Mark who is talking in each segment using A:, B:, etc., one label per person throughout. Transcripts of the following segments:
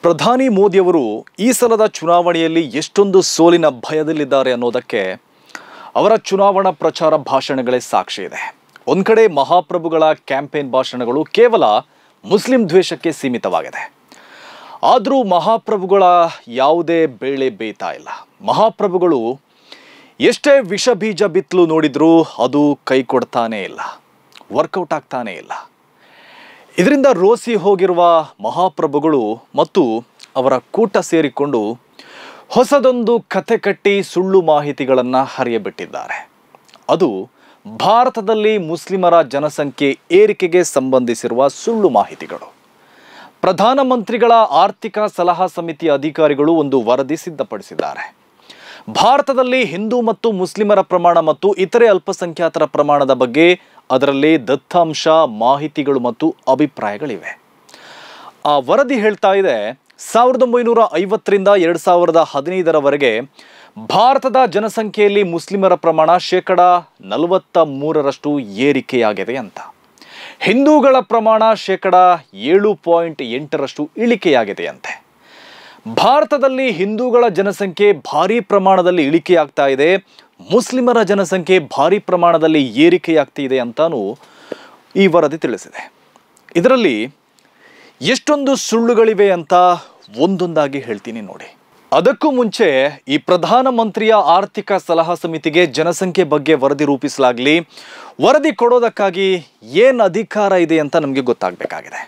A: ಪ್ರಧಾನಿ ಮೋದಿಯವರು ಈ ಸಲದ ಚುನಾವಣೆಯಲ್ಲಿ ಎಷ್ಟೊಂದು ಸೋಲಿನ ಭಯದಲ್ಲಿದ್ದಾರೆ ಅನ್ನೋದಕ್ಕೆ ಅವರ ಚುನಾವಣಾ ಪ್ರಚಾರ ಭಾಷಣಗಳೇ ಸಾಕ್ಷಿ ಇದೆ. ಒಂದು ಕಡೆ ಮಹಾಪ್ರಭುಗಳ ಕ್ಯಾಂಪೇನ್ ಭಾಷಣಗಳು ಕೇವಲ ಮುಸ್ಲಿಂ ದ್ವೇಷಕ್ಕೆ ಸೀಮಿತವಾಗಿದೆ. ಆದರೂ ಮಹಾಪ್ರಭುಗಳ ಯಾವುದೇ ಬೇಳೆ ಬೇಯ್ತಾ ಇಲ್ಲ. ಮಹಾಪ್ರಭುಗಳು ಎಷ್ಟೇ ವಿಷ ಬೀಜ ಬಿತ್ತಲು ನೋಡಿದ್ರೂ ಅದು ಕೈ ಕೊಡ್ತಾನೇ ಇಲ್ಲ, ವರ್ಕೌಟ್ ಆಗ್ತಾನೇ ಇಲ್ಲ. ಇದರಿಂದ ರೋಸಿ ಹೋಗಿರುವ ಮಹಾಪ್ರಭುಗಳು ಮತ್ತು ಅವರ ಕೂಟ ಸೇರಿಕೊಂಡು ಹೊಸದೊಂದು ಕಥೆ ಕಟ್ಟಿ ಸುಳ್ಳು ಮಾಹಿತಿಗಳನ್ನು ಹರಿಯಬಿಟ್ಟಿದ್ದಾರೆ. ಅದು ಭಾರತದಲ್ಲಿ ಮುಸ್ಲಿಮರ ಜನಸಂಖ್ಯೆ ಏರಿಕೆಗೆ ಸಂಬಂಧಿಸಿರುವ ಸುಳ್ಳು ಮಾಹಿತಿಗಳು. ಪ್ರಧಾನಮಂತ್ರಿಗಳ ಆರ್ಥಿಕ ಸಲಹಾ ಸಮಿತಿ ಅಧಿಕಾರಿಗಳು ಒಂದು ವರದಿ ಸಿದ್ಧಪಡಿಸಿದ್ದಾರೆ. ಭಾರತದಲ್ಲಿ ಹಿಂದೂ ಮತ್ತು ಮುಸ್ಲಿಮರ ಪ್ರಮಾಣ ಮತ್ತು ಇತರೆ ಅಲ್ಪಸಂಖ್ಯಾತರ ಪ್ರಮಾಣದ ಬಗ್ಗೆ ಅದರಲ್ಲಿ ದತ್ತಾಂಶ, ಮಾಹಿತಿಗಳು ಮತ್ತು ಅಭಿಪ್ರಾಯಗಳಿವೆ. ಆ ವರದಿ ಹೇಳ್ತಾ ಇದೆ, 1950ರಿಂದ 2015ರವರೆಗೆ ಭಾರತದ ಜನಸಂಖ್ಯೆಯಲ್ಲಿ ಮುಸ್ಲಿಮರ ಪ್ರಮಾಣ 43% ಏರಿಕೆಯಾಗಿದೆ ಅಂತ. ಹಿಂದೂಗಳ ಪ್ರಮಾಣ 7.8% ಇಳಿಕೆಯಾಗಿದೆ ಅಂತೆ. ಭಾರತದಲ್ಲಿ ಹಿಂದೂಗಳ ಜನಸಂಖ್ಯೆ ಭಾರೀ ಪ್ರಮಾಣದಲ್ಲಿ ಇಳಿಕೆಯಾಗ್ತಾ ಇದೆ, ಮುಸ್ಲಿಮರ ಜನಸಂಖ್ಯೆ ಭಾರೀ ಪ್ರಮಾಣದಲ್ಲಿ ಏರಿಕೆಯಾಗ್ತಿದೆ ಅಂತಾನೂ ಈ ವರದಿ ತಿಳಿಸಿದೆ. ಇದರಲ್ಲಿ ಎಷ್ಟೊಂದು ಸುಳ್ಳುಗಳಿವೆ ಅಂತ ಒಂದೊಂದಾಗಿ ಹೇಳ್ತೀನಿ ನೋಡಿ. ಅದಕ್ಕೂ ಮುಂಚೆ ಈ ಪ್ರಧಾನಮಂತ್ರಿಯ ಆರ್ಥಿಕ ಸಲಹಾ ಸಮಿತಿಗೆ ಜನಸಂಖ್ಯೆ ಬಗ್ಗೆ ವರದಿ ರೂಪಿಸಲಾಗಲಿ, ವರದಿ ಕೊಡೋದಕ್ಕಾಗಿ ಏನು ಅಧಿಕಾರ ಇದೆ ಅಂತ ನಮಗೆ ಗೊತ್ತಾಗಬೇಕಾಗಿದೆ.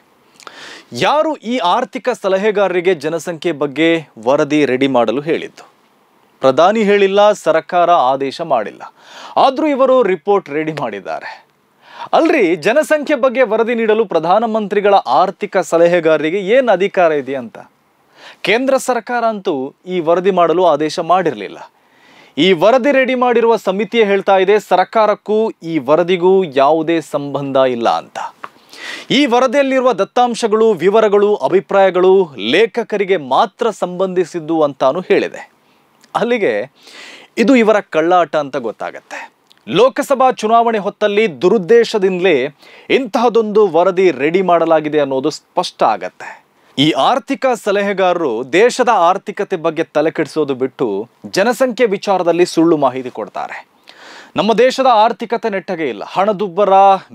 A: ಯಾರು ಈ ಆರ್ಥಿಕ ಸಲಹೆಗಾರರಿಗೆ ಜನಸಂಖ್ಯೆ ಬಗ್ಗೆ ವರದಿ ರೆಡಿ ಮಾಡಲು ಹೇಳಿದ್ದು? ಪ್ರಧಾನಿ ಹೇಳಿಲ್ಲ, ಸರ್ಕಾರ ಆದೇಶ ಮಾಡಿಲ್ಲ. ಆದರೂ ಇವರು ರಿಪೋರ್ಟ್ ರೆಡಿ ಮಾಡಿದ್ದಾರೆ. ಅಲ್ರಿ, ಜನಸಂಖ್ಯೆ ಬಗ್ಗೆ ವರದಿ ನೀಡಲು ಪ್ರಧಾನಮಂತ್ರಿಗಳ ಆರ್ಥಿಕ ಸಲಹೆಗಾರರಿಗೆ ಏನು ಅಧಿಕಾರ ಇದೆ ಅಂತ? ಕೇಂದ್ರ ಸರ್ಕಾರ ಅಂತೂ ಈ ವರದಿ ಮಾಡಲು ಆದೇಶ ಮಾಡಿರಲಿಲ್ಲ. ಈ ವರದಿ ರೆಡಿ ಮಾಡಿರುವ ಸಮಿತಿಯೇ ಹೇಳ್ತಾ ಇದೆ, ಸರ್ಕಾರಕ್ಕೂ ಈ ವರದಿಗೂ ಯಾವುದೇ ಸಂಬಂಧ ಇಲ್ಲ ಅಂತ. ಈ ವರದಿಯಲ್ಲಿರುವ ದತ್ತಾಂಶಗಳು, ವಿವರಗಳು, ಅಭಿಪ್ರಾಯಗಳು ಲೇಖಕರಿಗೆ ಮಾತ್ರ ಸಂಬಂಧಿಸಿದ್ದು ಅಂತಾನು ಹೇಳಿದೆ. ಅಲ್ಲಿಗೆ ಇದು ಇವರ ಕಳ್ಳಾಟ ಅಂತ ಗೊತ್ತಾಗತ್ತೆ. ಲೋಕಸಭಾ ಚುನಾವಣೆ ಹೊತ್ತಲ್ಲಿ ದುರುದ್ದೇಶದಿಂದಲೇ ಇಂತಹದೊಂದು ವರದಿ ರೆಡಿ ಮಾಡಲಾಗಿದೆ ಅನ್ನೋದು ಸ್ಪಷ್ಟ ಆಗತ್ತೆ. ಈ ಆರ್ಥಿಕ ಸಲಹೆಗಾರರು ದೇಶದ ಆರ್ಥಿಕತೆ ಬಗ್ಗೆ ತಲೆ ಕೆಡಿಸೋದು ಬಿಟ್ಟು ಜನಸಂಖ್ಯೆ ವಿಚಾರದಲ್ಲಿ ಸುಳ್ಳು ಮಾಹಿತಿ ಕೊಡ್ತಾರೆ. ನಮ್ಮ ದೇಶದ ಆರ್ಥಿಕತೆ ನೆಟ್ಟಗೆ ಇಲ್ಲ, ಹಣದುಬ್ಬರ,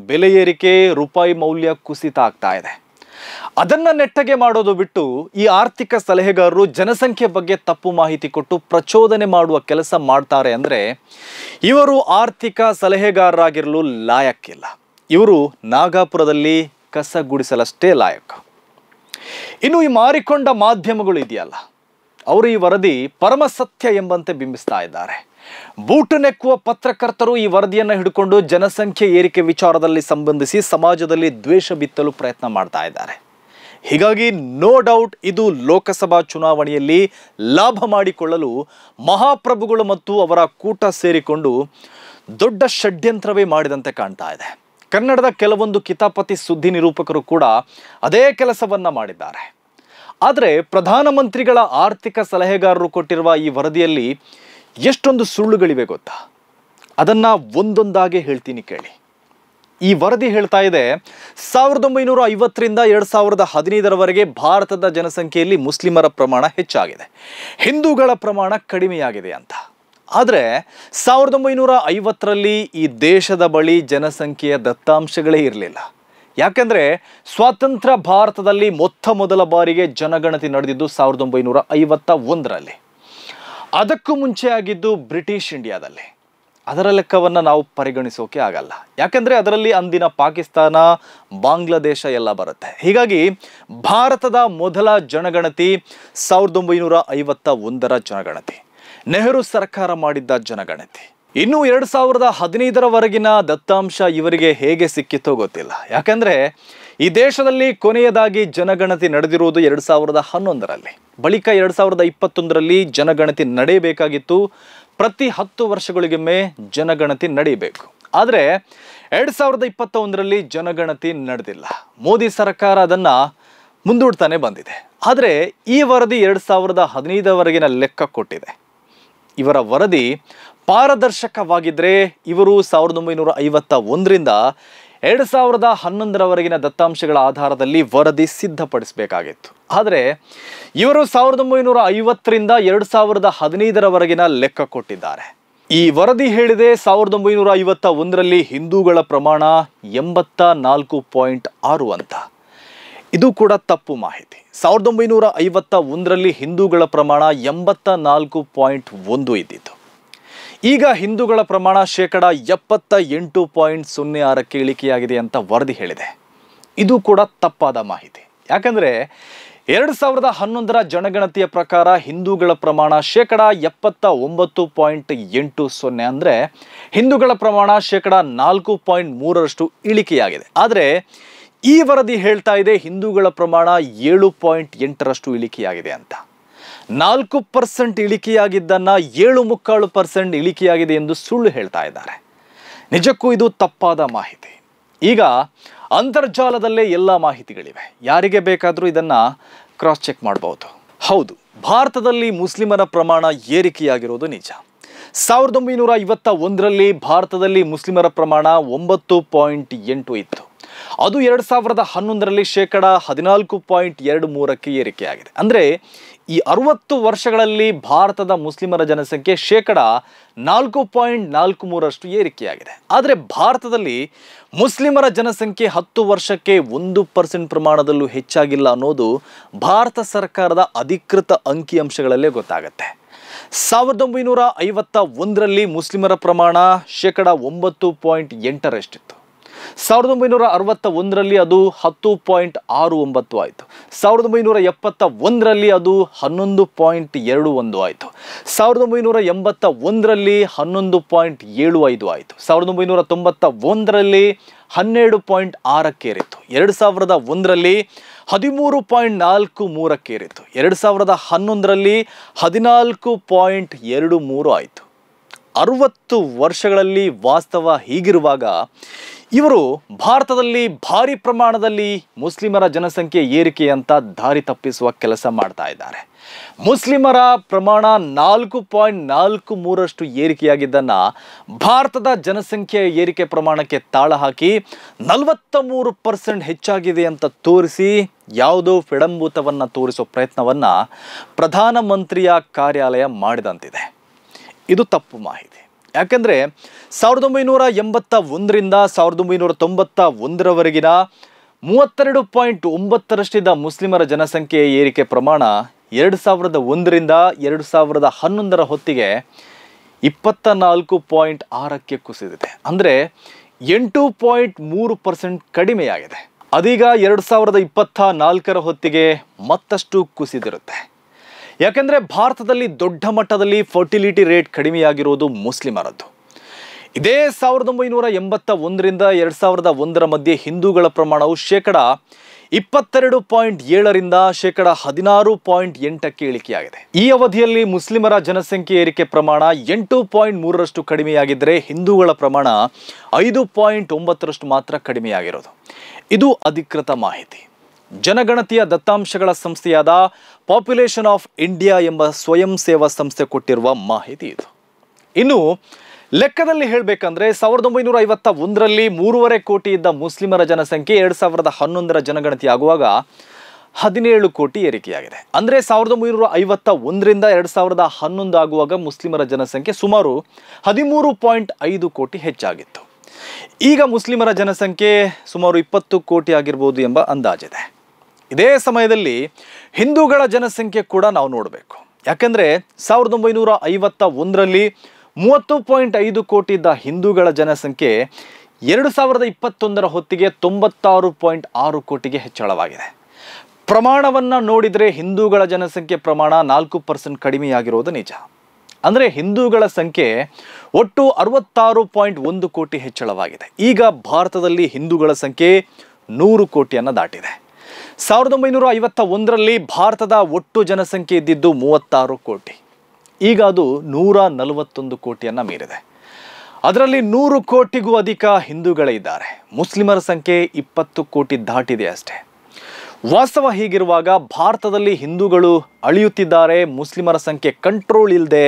A: ಬೆಲೆ ಏರಿಕೆ, ರೂಪಾಯಿ ಮೌಲ್ಯ ಕುಸಿತ ಆಗ್ತಾ ಇದೆ. ಅದನ್ನ ನೆಟ್ಟಗೆ ಮಾಡೋದು ಬಿಟ್ಟು ಈ ಆರ್ಥಿಕ ಸಲಹೆಗಾರರು ಜನಸಂಖ್ಯೆ ಬಗ್ಗೆ ತಪ್ಪು ಮಾಹಿತಿ ಕೊಟ್ಟು ಪ್ರಚೋದನೆ ಮಾಡುವ ಕೆಲಸ ಮಾಡ್ತಾರೆ ಅಂದರೆ ಇವರು ಆರ್ಥಿಕ ಸಲಹೆಗಾರರಾಗಿರಲು ಲಾಯಕ್ಕಿಲ್ಲ. ಇವರು ನಾಗಾಪುರದಲ್ಲಿ ಕಸ ಗುಡಿಸಲಷ್ಟೇ ಲಾಯಕ. ಇನ್ನು ಈ ಮಾರಿಕೊಂಡ ಮಾಧ್ಯಮಗಳು ಇದೆಯಲ್ಲ, ಅವರು ಈ ವರದಿ ಪರಮ ಸತ್ಯ ಎಂಬಂತೆ ಬಿಂಬಿಸ್ತಾ ಇದ್ದಾರೆ. ಬೂಟು ನೆಕ್ಕುವ ಪತ್ರಕರ್ತರು ಈ ವರದಿಯನ್ನು ಹಿಡ್ಕೊಂಡು ಜನಸಂಖ್ಯೆ ಏರಿಕೆ ವಿಚಾರದಲ್ಲಿ ಸಂಬಂಧಿಸಿ ಸಮಾಜದಲ್ಲಿ ದ್ವೇಷ ಬಿತ್ತಲು ಪ್ರಯತ್ನ ಮಾಡ್ತಾ ಇದ್ದಾರೆ. ಹೀಗಾಗಿ ನೋ ಡೌಟ್ ಇದು ಲೋಕಸಭಾ ಚುನಾವಣೆಯಲ್ಲಿ ಲಾಭ ಮಾಡಿಕೊಳ್ಳಲು ಮಹಾಪ್ರಭುಗಳು ಮತ್ತು ಅವರ ಕೂಟ ಸೇರಿಕೊಂಡು ದೊಡ್ಡ ಷಡ್ಯಂತ್ರವೇ ಮಾಡಿದಂತೆ ಕಾಣ್ತಾ ಇದೆ. ಕನ್ನಡದ ಕೆಲವೊಂದು ಕಿತಾಪತಿ ಸುದ್ದಿ ನಿರೂಪಕರು ಕೂಡ ಅದೇ ಕೆಲಸವನ್ನ ಮಾಡಿದ್ದಾರೆ. ಆದರೆ ಪ್ರಧಾನಮಂತ್ರಿಗಳ ಆರ್ಥಿಕ ಸಲಹೆಗಾರರು ಕೊಟ್ಟಿರುವ ಈ ವರದಿಯಲ್ಲಿ ಎಷ್ಟೊಂದು ಸುಳ್ಳುಗಳಿವೆ ಗೊತ್ತಾ? ಅದನ್ನ ಒಂದೊಂದಾಗಿ ಹೇಳ್ತೀನಿ ಕೇಳಿ. ಈ ವರದಿ ಹೇಳ್ತಾ ಇದೆ, 1950ರಿಂದ 2015ರವರೆಗೆ ಭಾರತದ ಜನಸಂಖ್ಯೆಯಲ್ಲಿ ಮುಸ್ಲಿಮರ ಪ್ರಮಾಣ ಹೆಚ್ಚಾಗಿದೆ, ಹಿಂದೂಗಳ ಪ್ರಮಾಣ ಕಡಿಮೆಯಾಗಿದೆ ಅಂತ. ಆದರೆ 1950ರಲ್ಲಿ ಈ ದೇಶದ ಬಳಿ ಜನಸಂಖ್ಯೆಯ ದತ್ತಾಂಶಗಳೇ ಇರಲಿಲ್ಲ. ಯಾಕೆಂದರೆ ಸ್ವಾತಂತ್ರ್ಯ ಭಾರತದಲ್ಲಿ ಮೊದಲ ಬಾರಿಗೆ ಜನಗಣತಿ ನಡೆದಿದ್ದು 1951ರಲ್ಲಿ. ಅದಕ್ಕೂ ಮುಂಚೆ ಆಗಿದ್ದು ಬ್ರಿಟಿಷ್ ಇಂಡಿಯಾದಲ್ಲಿ. ಅದರ ಲೆಕ್ಕವನ್ನು ನಾವು ಪರಿಗಣಿಸೋಕೆ ಆಗಲ್ಲ, ಯಾಕೆಂದರೆ ಅದರಲ್ಲಿ ಅಂದಿನ ಪಾಕಿಸ್ತಾನ, ಬಾಂಗ್ಲಾದೇಶ ಎಲ್ಲ ಬರುತ್ತೆ. ಹೀಗಾಗಿ ಭಾರತದ ಮೊದಲ ಜನಗಣತಿ 1951ರ ಜನಗಣತಿ, ನೆಹರು ಸರ್ಕಾರ ಮಾಡಿದ್ದ ಜನಗಣತಿ. ಇನ್ನು 2015ರವರೆಗಿನ ದತ್ತಾಂಶ ಇವರಿಗೆ ಹೇಗೆ ಸಿಕ್ಕಿತೋ ಗೊತ್ತಿಲ್ಲ. ಯಾಕೆಂದರೆ ಈ ದೇಶದಲ್ಲಿ ಕೊನೆಯದಾಗಿ ಜನಗಣತಿ ನಡೆದಿರುವುದು 2011ರಲ್ಲಿ. ಬಳಿಕ 2021ರಲ್ಲಿ ಜನಗಣತಿ ನಡೆಯಬೇಕಾಗಿತ್ತು. ಪ್ರತಿ 10 ವರ್ಷಗಳಿಗೊಮ್ಮೆ ಜನಗಣತಿ ನಡೆಯಬೇಕು. ಆದರೆ 2021ರಲ್ಲಿ ಜನಗಣತಿ ನಡೆದಿಲ್ಲ. ಮೋದಿ ಸರ್ಕಾರ ಅದನ್ನು ಮುಂದೂಡ್ತಾನೆ ಬಂದಿದೆ. ಆದರೆ ಈ ವರದಿ 2015ರವರೆಗಿನ ಲೆಕ್ಕ ಕೊಟ್ಟಿದೆ. ಇವರ ವರದಿ ಪಾರದರ್ಶಕವಾಗಿದ್ದರೆ ಇವರು 1951ರಿಂದ 2011ರವರೆಗಿನ ದತ್ತಾಂಶಗಳ ಆಧಾರದಲ್ಲಿ ವರದಿ ಸಿದ್ಧಪಡಿಸಬೇಕಾಗಿತ್ತು. ಆದರೆ ಇವರು 1950ರಿಂದ 2015ರವರೆಗಿನ ಲೆಕ್ಕ ಕೊಟ್ಟಿದ್ದಾರೆ. ಈ ವರದಿ ಹೇಳಿದೆ 1951ರಲ್ಲಿ ಹಿಂದೂಗಳ ಪ್ರಮಾಣ 84.6 ಅಂತ. ಇದು ಕೂಡ ತಪ್ಪು ಮಾಹಿತಿ. 1951ರಲ್ಲಿ ಹಿಂದೂಗಳ ಪ್ರಮಾಣ 84.1 ಇದ್ದಿತ್ತು. ಈಗ ಹಿಂದೂಗಳ ಪ್ರಮಾಣ 78.06ಕ್ಕೆ ಇಳಿಕೆಯಾಗಿದೆ ಅಂತ ವರದಿ ಹೇಳಿದೆ. ಇದು ಕೂಡ ತಪ್ಪಾದ ಮಾಹಿತಿ. ಯಾಕಂದರೆ 2011ರ ಜನಗಣತಿಯ ಪ್ರಕಾರ ಹಿಂದೂಗಳ ಪ್ರಮಾಣ 79.80 ಅಂದರೆ ಹಿಂದೂಗಳ ಪ್ರಮಾಣ 4.3ರಷ್ಟು ಇಳಿಕೆಯಾಗಿದೆ. ಆದರೆ ಈ ವರದಿ ಹೇಳ್ತಾ ಇದೆ ಹಿಂದೂಗಳ ಪ್ರಮಾಣ 7.8ರಷ್ಟು ಇಳಿಕೆಯಾಗಿದೆ ಅಂತ. 4% ಇಳಿಕೆಯಾಗಿದ್ದನ್ನು 7.75% ಇಳಿಕೆಯಾಗಿದೆ ಎಂದು ಸುಳ್ಳು ಹೇಳ್ತಾ ಇದ್ದಾರೆ. ನಿಜಕ್ಕೂ ಇದು ತಪ್ಪಾದ ಮಾಹಿತಿ. ಈಗ ಅಂತರ್ಜಾಲದಲ್ಲೇ ಎಲ್ಲ ಮಾಹಿತಿಗಳಿವೆ, ಯಾರಿಗೆ ಬೇಕಾದರೂ ಇದನ್ನು ಕ್ರಾಸ್ ಚೆಕ್ ಮಾಡಬಹುದು. ಹೌದು, ಭಾರತದಲ್ಲಿ ಮುಸ್ಲಿಮರ ಪ್ರಮಾಣ ಏರಿಕೆಯಾಗಿರೋದು ನಿಜ. 1951ರಲ್ಲಿ ಭಾರತದಲ್ಲಿ ಮುಸ್ಲಿಮರ ಪ್ರಮಾಣ 9.8 ಇತ್ತು. ಅದು 2011ರಲ್ಲಿ 14.23ಕ್ಕೆ ಏರಿಕೆಯಾಗಿದೆ. ಅಂದರೆ ಈ 60 ವರ್ಷಗಳಲ್ಲಿ ಭಾರತದ ಮುಸ್ಲಿಮರ ಜನಸಂಖ್ಯೆ 4.43ರಷ್ಟು ಏರಿಕೆಯಾಗಿದೆ. ಆದರೆ ಭಾರತದಲ್ಲಿ ಮುಸ್ಲಿಮರ ಜನಸಂಖ್ಯೆ 10 ವರ್ಷಕ್ಕೆ 1% ಪ್ರಮಾಣದಲ್ಲೂ ಹೆಚ್ಚಾಗಿಲ್ಲ ಅನ್ನೋದು ಭಾರತ ಸರ್ಕಾರದ ಅಧಿಕೃತ ಅಂಕಿಅಂಶಗಳಲ್ಲೇ ಗೊತ್ತಾಗುತ್ತೆ. 1951ರಲ್ಲಿ ಮುಸ್ಲಿಮರ ಪ್ರಮಾಣ 9.8ರಷ್ಟಿತ್ತು. 1961ರಲ್ಲಿ ಅದು 10.69 ಆಯಿತು. 1971ರಲ್ಲಿ ಅದು 11.21 ಆಯಿತು. 1981ರಲ್ಲಿ 11.75 ಆಯಿತು. 1991ರಲ್ಲಿ 12.6ಕ್ಕೇರಿತ್ತು. 2001ರಲ್ಲಿ 13.43ಕ್ಕೇರಿತ್ತು. 2011ರಲ್ಲಿ 14.23 ಆಯಿತು. 60 ವರ್ಷಗಳಲ್ಲಿ ವಾಸ್ತವ ಹೀಗಿರುವಾಗ ಇವರು ಭಾರತದಲ್ಲಿ ಭಾರಿ ಪ್ರಮಾಣದಲ್ಲಿ ಮುಸ್ಲಿಮರ ಜನಸಂಖ್ಯೆ ಏರಿಕೆ ಅಂತ ದಾರಿ ತಪ್ಪಿಸುವ ಕೆಲಸ ಮಾಡ್ತಾ ಇದ್ದಾರೆ. ಮುಸ್ಲಿಮರ ಪ್ರಮಾಣ 4.43ರಷ್ಟು ಏರಿಕೆಯಾಗಿದ್ದನ್ನು ಭಾರತದ ಜನಸಂಖ್ಯೆಯ ಏರಿಕೆ ಪ್ರಮಾಣಕ್ಕೆ ತಾಳ ಹಾಕಿ 43% ಹೆಚ್ಚಾಗಿದೆ ಅಂತ ತೋರಿಸಿ ಯಾವುದೋ ಫಿಡಂಬೂತವನ್ನು ತೋರಿಸೋ ಪ್ರಯತ್ನವನ್ನು ಪ್ರಧಾನಮಂತ್ರಿಯ ಕಾರ್ಯಾಲಯ ಮಾಡಿದಂತಿದೆ. ಇದು ತಪ್ಪು ಮಾಹಿತಿ. ಯಾಕೆಂದರೆ 1981ರಿಂದ 1991ರವರೆಗಿನ 32.9ರಷ್ಟಿದ್ದ ಮುಸ್ಲಿಮರ ಜನಸಂಖ್ಯೆಯ ಏರಿಕೆ ಪ್ರಮಾಣ 2001ರಿಂದ 2011ರ ಹೊತ್ತಿಗೆ 24.6ಕ್ಕೆ ಕುಸಿದಿದೆ. ಅಂದರೆ 8.3% ಕಡಿಮೆಯಾಗಿದೆ. ಅದೀಗ 2024ರ ಹೊತ್ತಿಗೆ ಮತ್ತಷ್ಟು ಕುಸಿದಿರುತ್ತೆ. ಯಾಕೆಂದರೆ ಭಾರತದಲ್ಲಿ ದೊಡ್ಡ ಮಟ್ಟದಲ್ಲಿ ಫರ್ಟಿಲಿಟಿ ರೇಟ್ ಕಡಿಮೆಯಾಗಿರೋದು ಮುಸ್ಲಿಮರದ್ದು. ಇದೇ 1981ರಿಂದ 2001ರ ಮಧ್ಯೆ ಹಿಂದೂಗಳ ಪ್ರಮಾಣವು 22.7ರಿಂದ 16.8ಕ್ಕೆ ಇಳಿಕೆಯಾಗಿದೆ. ಈ ಅವಧಿಯಲ್ಲಿ ಮುಸ್ಲಿಮರ ಜನಸಂಖ್ಯೆ ಏರಿಕೆ ಪ್ರಮಾಣ 8.3ರಷ್ಟು ಕಡಿಮೆಯಾಗಿದ್ದರೆ ಹಿಂದೂಗಳ ಪ್ರಮಾಣ 5.9ರಷ್ಟು ಮಾತ್ರ ಕಡಿಮೆಯಾಗಿರೋದು. ಇದು ಅಧಿಕೃತ ಮಾಹಿತಿ. ಜನಗಣತಿಯ ದತ್ತಾಂಶಗಳ ಸಂಸ್ಥೆಯಾದ ಪಾಪ್ಯುಲೇಷನ್ ಆಫ್ ಇಂಡಿಯಾ ಎಂಬ ಸ್ವಯಂ ಸೇವಾ ಸಂಸ್ಥೆ ಕೊಟ್ಟಿರುವ ಮಾಹಿತಿ ಇದು. ಇನ್ನು ಲೆಕ್ಕದಲ್ಲಿ ಹೇಳಬೇಕಂದ್ರೆ 1951ರಲ್ಲಿ 3.5 ಕೋಟಿ ಇದ್ದ ಮುಸ್ಲಿಮರ ಜನಸಂಖ್ಯೆ 2011ರ ಜನಗಣತಿ ಆಗುವಾಗ 17 ಕೋಟಿ ಏರಿಕೆಯಾಗಿದೆ. ಅಂದರೆ 1951ರಿಂದ 2011 ಆಗುವಾಗ ಮುಸ್ಲಿಮರ ಜನಸಂಖ್ಯೆ ಸುಮಾರು 13.5 ಕೋಟಿ ಹೆಚ್ಚಾಗಿತ್ತು. ಈಗ ಮುಸ್ಲಿಮರ ಜನಸಂಖ್ಯೆ ಸುಮಾರು 20 ಕೋಟಿ ಆಗಿರ್ಬೋದು ಎಂಬ ಅಂದಾಜಿದೆ. ಇದೇ ಸಮಯದಲ್ಲಿ ಹಿಂದೂಗಳ ಜನಸಂಖ್ಯೆ ಕೂಡ ನಾವು ನೋಡಬೇಕು. ಯಾಕೆಂದರೆ 1951ರಲ್ಲಿ 30.5 ಕೋಟಿ ಇದ್ದ ಹಿಂದೂಗಳ ಜನಸಂಖ್ಯೆ 2021ರ ಹೊತ್ತಿಗೆ 96.6 ಕೋಟಿಗೆ ಹೆಚ್ಚಳವಾಗಿದೆ. ಪ್ರಮಾಣವನ್ನು ನೋಡಿದರೆ ಹಿಂದೂಗಳ ಜನಸಂಖ್ಯೆ ಪ್ರಮಾಣ 4% ಕಡಿಮೆಯಾಗಿರೋದು ನಿಜ. ಅಂದರೆ ಹಿಂದೂಗಳ ಸಂಖ್ಯೆ ಒಟ್ಟು 66.1 ಕೋಟಿ ಹೆಚ್ಚಳವಾಗಿದೆ. ಈಗ ಭಾರತದಲ್ಲಿ ಹಿಂದೂಗಳ ಸಂಖ್ಯೆ 100 ಕೋಟಿಯನ್ನು ದಾಟಿದೆ. 1951ರಲ್ಲಿ ಭಾರತದ ಒಟ್ಟು ಜನಸಂಖ್ಯೆ ಇದ್ದಿದ್ದು 36 ಕೋಟಿ. ಈಗ ಅದು 141 ಕೋಟಿಯನ್ನು ಮೀರಿದೆ. ಅದರಲ್ಲಿ 100 ಕೋಟಿಗೂ ಅಧಿಕ ಹಿಂದೂಗಳೇ ಇದ್ದಾರೆ. ಮುಸ್ಲಿಮರ ಸಂಖ್ಯೆ 20 ಕೋಟಿ ದಾಟಿದೆ ಅಷ್ಟೇ. ವಾಸ್ತವ ಹೀಗಿರುವಾಗ ಭಾರತದಲ್ಲಿ ಹಿಂದೂಗಳು ಅಳಿಯುತ್ತಿದ್ದಾರೆ, ಮುಸ್ಲಿಮರ ಸಂಖ್ಯೆ ಕಂಟ್ರೋಲ್ ಇಲ್ಲದೆ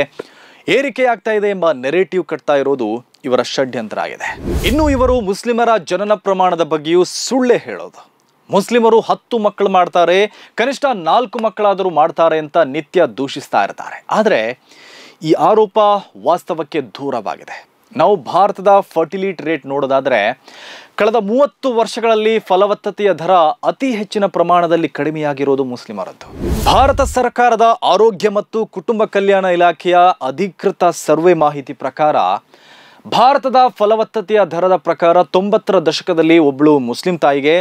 A: ಏರಿಕೆಯಾಗ್ತಾ ಇದೆ ಎಂಬ ನೆರೇಟಿವ್ ಕಟ್ತಾ ಇರೋದು ಇವರ ಷಡ್ಯಂತ್ರ ಆಗಿದೆ. ಇನ್ನು ಇವರು ಮುಸ್ಲಿಮರ ಜನನ ಪ್ರಮಾಣದ ಬಗ್ಗೆಯೂ ಸುಳ್ಳೇ ಹೇಳೋದು. ಮುಸ್ಲಿಮರು 10 ಮಕ್ಕಳು ಮಾಡ್ತಾರೆ, ಕನಿಷ್ಠ 4 ಮಕ್ಕಳಾದರೂ ಮಾಡ್ತಾರೆ ಅಂತ ನಿತ್ಯ ದೂಷಿಸ್ತಾ ಇರ್ತಾರೆ. ಆದರೆ ಈ ಆರೋಪ ವಾಸ್ತವಕ್ಕೆ ದೂರವಾಗಿದೆ. ನಾವು ಭಾರತದ ಫರ್ಟಿಲಿಟಿ ರೇಟ್ ನೋಡೋದಾದರೆ ಕಳೆದ 30 ವರ್ಷಗಳಲ್ಲಿ ಫಲವತ್ತತೆಯ ದರ ಅತಿ ಹೆಚ್ಚಿನ ಪ್ರಮಾಣದಲ್ಲಿ ಕಡಿಮೆಯಾಗಿರೋದು ಮುಸ್ಲಿಮರದ್ದು. ಭಾರತ ಸರ್ಕಾರದ ಆರೋಗ್ಯ ಮತ್ತು ಕುಟುಂಬ ಕಲ್ಯಾಣ ಇಲಾಖೆಯ ಅಧಿಕೃತ ಸರ್ವೆ ಮಾಹಿತಿ ಪ್ರಕಾರ ಭಾರತದ ಫಲವತ್ತತೆಯ ದರದ ಪ್ರಕಾರ 90ರ ದಶಕದಲ್ಲಿ ಒಬ್ಬಳು ಮುಸ್ಲಿಂ ತಾಯಿಗೆ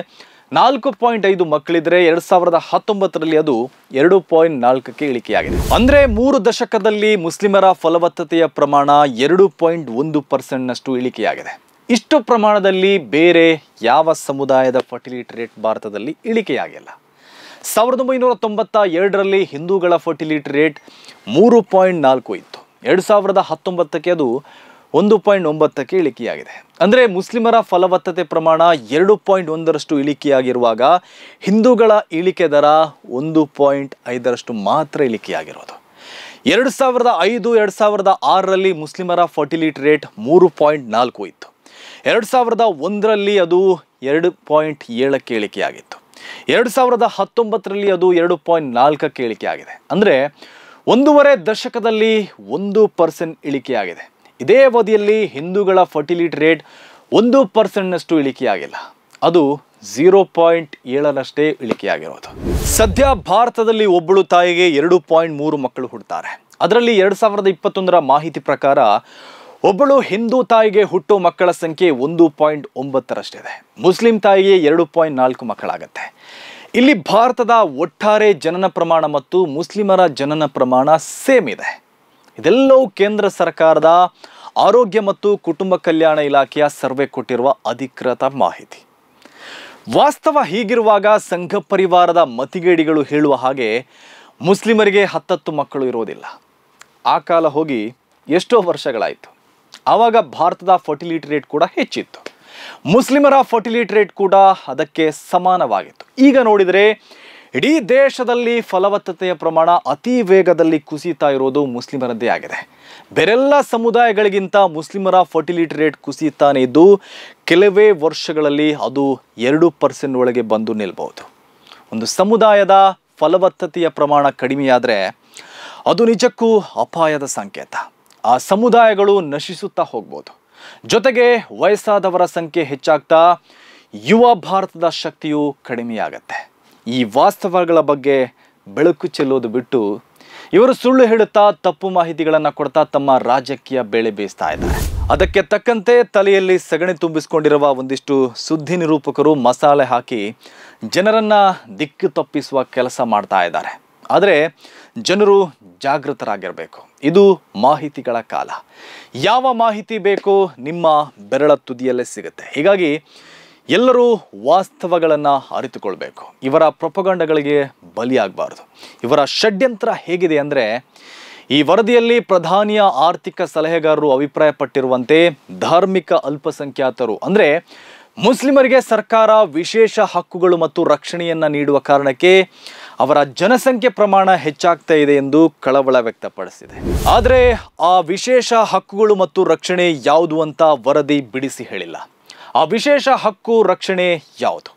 A: 4.5 ಮಕ್ಕಳಿದ್ರೆ 2019ರಲ್ಲಿ ಅದು 2.4ಕ್ಕೆ ಇಳಿಕೆಯಾಗಿದೆ. ಅಂದ್ರೆ 3 ದಶಕದಲ್ಲಿ ಮುಸ್ಲಿಮರ ಫಲವತ್ತತೆಯ ಪ್ರಮಾಣ 2.1%ನಷ್ಟು ಇಳಿಕೆಯಾಗಿದೆ. ಇಷ್ಟು ಪ್ರಮಾಣದಲ್ಲಿ ಬೇರೆ ಯಾವ ಸಮುದಾಯದ ಫರ್ಟಿಲಿಟಿ ರೇಟ್ ಭಾರತದಲ್ಲಿ ಇಳಿಕೆಯಾಗಿಲ್ಲ. 1992ರಲ್ಲಿ ಹಿಂದೂಗಳ ಫರ್ಟಿಲಿಟಿ ರೇಟ್ 3.4 ಇತ್ತು. 2019ಕ್ಕೆ ಅದು 1.9ಕ್ಕೆ ಇಳಿಕೆಯಾಗಿದೆ. ಅಂದರೆ ಮುಸ್ಲಿಮರ ಫಲವತ್ತತೆ ಪ್ರಮಾಣ 2.1ರಷ್ಟು ಇಳಿಕೆಯಾಗಿರುವಾಗ ಹಿಂದೂಗಳ ಇಳಿಕೆ ದರ 1.5ರಷ್ಟು ಮಾತ್ರ ಇಳಿಕೆಯಾಗಿರೋದು. 2005-2006ರಲ್ಲಿ ಮುಸ್ಲಿಮರ ಫರ್ಟಿಲಿಟಿ ರೇಟ್ 3.4 ಇತ್ತು. 2001ರಲ್ಲಿ ಅದು 2.7ಕ್ಕೆ ಇಳಿಕೆಯಾಗಿತ್ತು. 2019ರಲ್ಲಿ ಅದು 2.4ಕ್ಕೆ ಇಳಿಕೆಯಾಗಿದೆ. ಅಂದರೆ 1.5 ದಶಕದಲ್ಲಿ 1% ಇಳಿಕೆಯಾಗಿದೆ. ಇದೇ ಅವಧಿಯಲ್ಲಿ ಹಿಂದೂಗಳ ಫರ್ಟಿಲಿಟಿ ರೇಟ್ 1%ನಷ್ಟು ಇಳಿಕೆಯಾಗಿಲ್ಲ. ಅದು 0.7ರಷ್ಟೇ ಇಳಿಕೆಯಾಗಿರೋದು. ಸದ್ಯ ಭಾರತದಲ್ಲಿ ಒಬ್ಬಳು ತಾಯಿಗೆ 2.3 ಮಕ್ಕಳು ಹುಟ್ಟುತ್ತಾರೆ. ಅದರಲ್ಲಿ 2021ರ ಮಾಹಿತಿ ಪ್ರಕಾರ ಒಬ್ಬಳು ಹಿಂದೂ ತಾಯಿಗೆ ಹುಟ್ಟೋ ಮಕ್ಕಳ ಸಂಖ್ಯೆ 1.9ರಷ್ಟಿದೆ. ಮುಸ್ಲಿಂ ತಾಯಿಗೆ 2.4 ಮಕ್ಕಳಾಗತ್ತೆ. ಇಲ್ಲಿ ಭಾರತದ ಒಟ್ಟಾರೆ ಜನನ ಪ್ರಮಾಣ ಮತ್ತು ಮುಸ್ಲಿಮರ ಜನನ ಪ್ರಮಾಣ ಸೇಮ್ ಇದೆ. ಇದೆಲ್ಲವೂ ಕೇಂದ್ರ ಸರ್ಕಾರದ ಆರೋಗ್ಯ ಮತ್ತು ಕುಟುಂಬ ಕಲ್ಯಾಣ ಇಲಾಖೆಯ ಸರ್ವೆ ಕೊಟ್ಟಿರುವ ಅಧಿಕೃತ ಮಾಹಿತಿ. ವಾಸ್ತವ ಹೀಗಿರುವಾಗ ಸಂಘ ಪರಿವಾರದ ಮತಿಗೇಡಿಗಳು ಹೇಳುವ ಹಾಗೆ ಮುಸ್ಲಿಮರಿಗೆ 10 ಮಕ್ಕಳು ಇರೋದಿಲ್ಲ. ಆ ಕಾಲ ಹೋಗಿ ಎಷ್ಟೋ ವರ್ಷಗಳಾಯಿತು. ಆವಾಗ ಭಾರತದ ಫರ್ಟಿಲಿಟಿ ರೇಟ್ ಕೂಡ ಹೆಚ್ಚಿತ್ತು. ಮುಸ್ಲಿಮರ ಫರ್ಟಿಲಿಟಿ ರೇಟ್ ಕೂಡ ಅದಕ್ಕೆ ಸಮಾನವಾಗಿತ್ತು. ಈಗ ನೋಡಿದರೆ ಇಡೀ ದೇಶದಲ್ಲಿ ಫಲವತ್ತತೆಯ ಪ್ರಮಾಣ ಅತಿ ವೇಗದಲ್ಲಿ ಕುಸಿತಾ ಇರೋದು ಮುಸ್ಲಿಮರದ್ದೇ ಆಗಿದೆ. ಬೇರೆಲ್ಲ ಸಮುದಾಯಗಳಿಗಿಂತ ಮುಸ್ಲಿಮರ ಫರ್ಟಿಲಿಟಿ ರೇಟ್ ಕುಸಿತಾನೆ ಇದ್ದು ಕೆಲವೇ ವರ್ಷಗಳಲ್ಲಿ ಅದು 2% ಒಳಗೆ ಬಂದು ನಿಲ್ಬಹುದು. ಒಂದು ಸಮುದಾಯದ ಫಲವತ್ತತೆಯ ಪ್ರಮಾಣ ಕಡಿಮೆಯಾದರೆ ಅದು ನಿಜಕ್ಕೂ ಅಪಾಯದ ಸಂಕೇತ. ಆ ಸಮುದಾಯಗಳು ನಶಿಸುತ್ತಾ ಹೋಗ್ಬೋದು. ಜೊತೆಗೆ ವಯಸ್ಸಾದವರ ಸಂಖ್ಯೆ ಹೆಚ್ಚಾಗ್ತಾ ಯುವ ಭಾರತದ ಶಕ್ತಿಯು ಕಡಿಮೆಯಾಗತ್ತೆ. ಈ ವಾಸ್ತವಗಳ ಬಗ್ಗೆ ಬೆಳಕು ಚೆಲ್ಲೋದು ಬಿಟ್ಟು ಇವರು ಸುಳ್ಳು ಹೇಳುತ್ತಾ ತಪ್ಪು ಮಾಹಿತಿಗಳನ್ನು ಕೊಡ್ತಾ ತಮ್ಮ ರಾಜಕೀಯ ಬೇಳೆ ಬೇಯಿಸ್ತಾ ಇದ್ದಾರೆ. ಅದಕ್ಕೆ ತಕ್ಕಂತೆ ತಲೆಯಲ್ಲಿ ಸಗಣಿ ತುಂಬಿಸಿಕೊಂಡಿರುವ ಒಂದಿಷ್ಟು ಸುದ್ದಿ ನಿರೂಪಕರು ಮಸಾಲೆ ಹಾಕಿ ಜನರನ್ನ ದಿಕ್ಕು ತಪ್ಪಿಸುವ ಕೆಲಸ ಮಾಡ್ತಾ ಇದ್ದಾರೆ. ಆದರೆ ಜನರು ಜಾಗೃತರಾಗಿರಬೇಕು. ಇದು ಮಾಹಿತಿಗಳ ಕಾಲ. ಯಾವ ಮಾಹಿತಿ ಬೇಕೋ ನಿಮ್ಮ ಬೆರಳ ತುದಿಯಲ್ಲೇ ಸಿಗುತ್ತೆ. ಹೀಗಾಗಿ ಎಲ್ಲರೂ ವಾಸ್ತವಗಳನ್ನು ಅರಿತುಕೊಳ್ಬೇಕು. ಇವರ ಪ್ರೊಪಗಂಡಗಳಿಗೆ ಬಲಿಯಾಗಬಾರ್ದು. ಇವರ ಷಡ್ಯಂತ್ರ ಹೇಗಿದೆ ಅಂದರೆ, ಈ ವರದಿಯಲ್ಲಿ ಪ್ರಧಾನಿಯ ಆರ್ಥಿಕ ಸಲಹೆಗಾರರು ಅಭಿಪ್ರಾಯಪಟ್ಟಿರುವಂತೆ ಧಾರ್ಮಿಕ ಅಲ್ಪಸಂಖ್ಯಾತರು ಅಂದರೆ ಮುಸ್ಲಿಮರಿಗೆ ಸರ್ಕಾರ ವಿಶೇಷ ಹಕ್ಕುಗಳು ಮತ್ತು ರಕ್ಷಣೆಯನ್ನು ನೀಡುವ ಕಾರಣಕ್ಕೆ ಅವರ ಜನಸಂಖ್ಯೆ ಪ್ರಮಾಣ ಹೆಚ್ಚಾಗ್ತಾ ಇದೆ ಎಂದು ಕಳವಳ ವ್ಯಕ್ತಪಡಿಸಿದೆ. ಆದರೆ ಆ ವಿಶೇಷ ಹಕ್ಕುಗಳು ಮತ್ತು ರಕ್ಷಣೆ ಯಾವುದು ಅಂತ ವರದಿ ಬಿಡಿಸಿ ಹೇಳಿಲ್ಲ. ಆ ವಿಶೇಷ ಹಕ್ಕು ರಕ್ಷಣೆ ಯಾವುದು,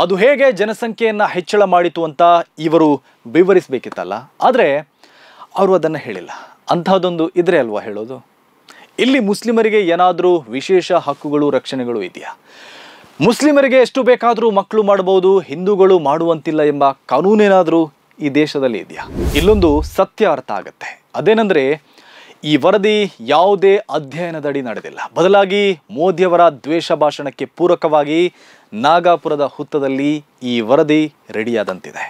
A: ಅದು ಹೇಗೆ ಜನಸಂಖ್ಯೆಯನ್ನು ಹೆಚ್ಚಳ ಮಾಡಿತು ಅಂತ ಇವರು ವಿವರಿಸಬೇಕಿತ್ತಲ್ಲ. ಆದರೆ ಅವರು ಅದನ್ನು ಹೇಳಿಲ್ಲ. ಅಂತಹದೊಂದು ಇದ್ರೆ ಅಲ್ವಾ ಹೇಳೋದು. ಇಲ್ಲಿ ಮುಸ್ಲಿಮರಿಗೆ ಏನಾದರೂ ವಿಶೇಷ ಹಕ್ಕುಗಳು ರಕ್ಷಣೆಗಳು ಇದೆಯಾ? ಮುಸ್ಲಿಮರಿಗೆ ಎಷ್ಟು ಬೇಕಾದರೂ ಮಕ್ಕಳು ಮಾಡಬಹುದು, ಹಿಂದೂಗಳು ಮಾಡುವಂತಿಲ್ಲ ಎಂಬ ಕಾನೂನೇನಾದರೂ ಈ ದೇಶದಲ್ಲಿ ಇದೆಯಾ? ಇಲ್ಲೊಂದು ಸತ್ಯ ಅರ್ಥ ಆಗುತ್ತೆ. ಅದೇನೆಂದರೆ, ಈ ವರದಿ ಯಾವುದೇ ಅಧ್ಯಯನದಡಿ ನಡೆದಿಲ್ಲ. ಬದಲಾಗಿ ಮೋದಿಯವರ ದ್ವೇಷ ಭಾಷಣಕ್ಕೆ ಪೂರಕವಾಗಿ ನಾಗಾಪುರದ ಹುತ್ತದಲ್ಲಿ ಈ ವರದಿ ರೆಡಿಯಾದಂತಿದೆ.